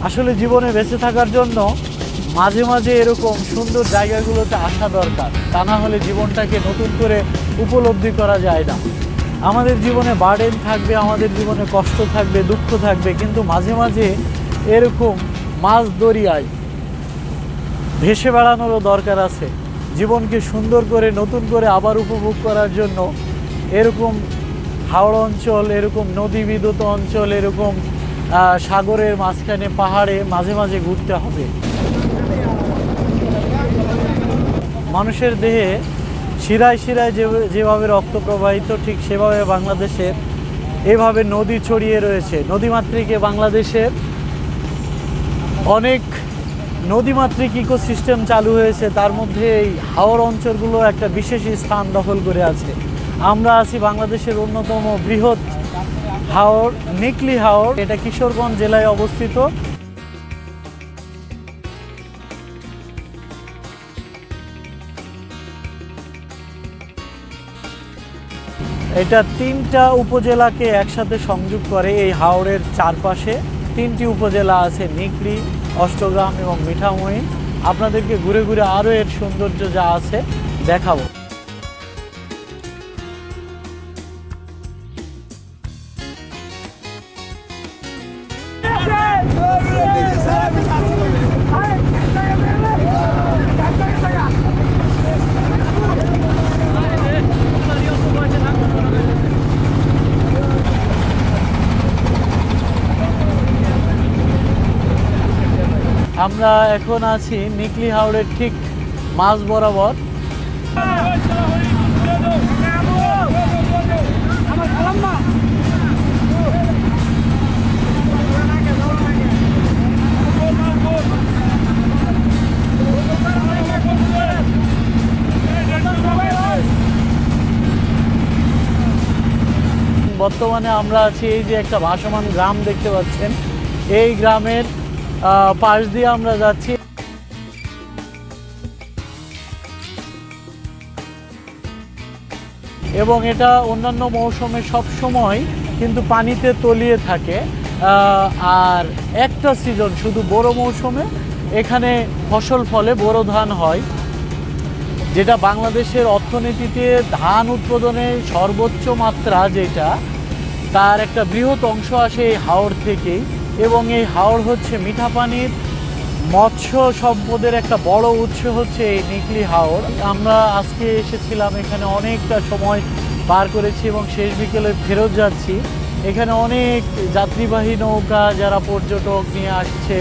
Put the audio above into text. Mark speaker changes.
Speaker 1: আসলে জীবনে বেঁচে থাকার জন্য মাঝে মাঝে এরকম সুন্দর জায়গাগুলোতে আসা দরকার, তা না হলে জীবনটাকে নতুন করে উপলব্ধি করা যায় না। আমাদের জীবনে বার্ডেন থাকবে, আমাদের জীবনে কষ্ট থাকবে, দুঃখ থাকবে, কিন্তু মাঝে মাঝে এরকম মাছ দরিয়ায় ভেসে বেড়ানোরও দরকার আছে। জীবনকে সুন্দর করে নতুন করে আবার উপভোগ করার জন্য এরকম হাওড় অঞ্চল, এরকম নদী বিদ্যুৎ অঞ্চল, এরকম সাগরের মাঝখানে পাহাড়ে মাঝে মাঝে ঘুরতে হবে। মানুষের দেহে শিরায় শিরায় যেভাবে রক্ত প্রবাহিত, ঠিক সেভাবে বাংলাদেশের এভাবে নদী ছড়িয়ে রয়েছে। নদীমাতৃক বাংলাদেশের অনেক নদীমাতৃক ইকোসিস্টেম চালু হয়েছে, তার মধ্যে এই হাওড় অঞ্চলগুলো একটা বিশেষ স্থান দখল করে আছে। আমরা আছি বাংলাদেশের অন্যতম বৃহৎ হাওড়, নিকলি হাওড়। এটা কিশোরগঞ্জ জেলায় অবস্থিত। এটা 3টা উপজেলাকে একসাথে সংযোগ করে। এই হাওড়ের চারপাশে 3টি উপজেলা আছে, নিকলি, অষ্টগ্রাম এবং মিঠামই। আপনাদেরকে ঘুরে ঘুরে আরও এর সৌন্দর্য যা আছে দেখাবো। আমরা এখন আছি নিকলি হাওড়ের ঠিক মাঝ বরাবর। বর্তমানে আমরা আছি এই যে একটা ভাসমান গ্রাম দেখতে পাচ্ছেন, এই গ্রামের পাশ দিয়ে আমরা যাচ্ছি। এবং এটা অন্যান্য মৌসুমে সব সময় কিন্তু পানিতে তলিয়ে থাকে। আর একটা সিজন শুধু বোরো মৌসুমে এখানে ফসল ফলে, বোরো ধান হয়, যেটা বাংলাদেশের অর্থনীতিতে ধান উৎপাদনে সর্বোচ্চ মাত্রা, যেটা তার একটা বৃহৎ অংশ আসে এই হাওড় থেকেই। এবং এই হাওড় হচ্ছে মিঠা পানির মৎস্য সম্পদের একটা বড় উৎস হচ্ছে এই নিকলি হাওড়। আমরা আজকে এসেছিলাম এখানে, অনেকটা সময় পার করেছি এবং শেষ বিকেলে ফেরত যাচ্ছি। এখানে অনেক যাত্রীবাহী নৌকা, যারা পর্যটক নিয়ে আসছে।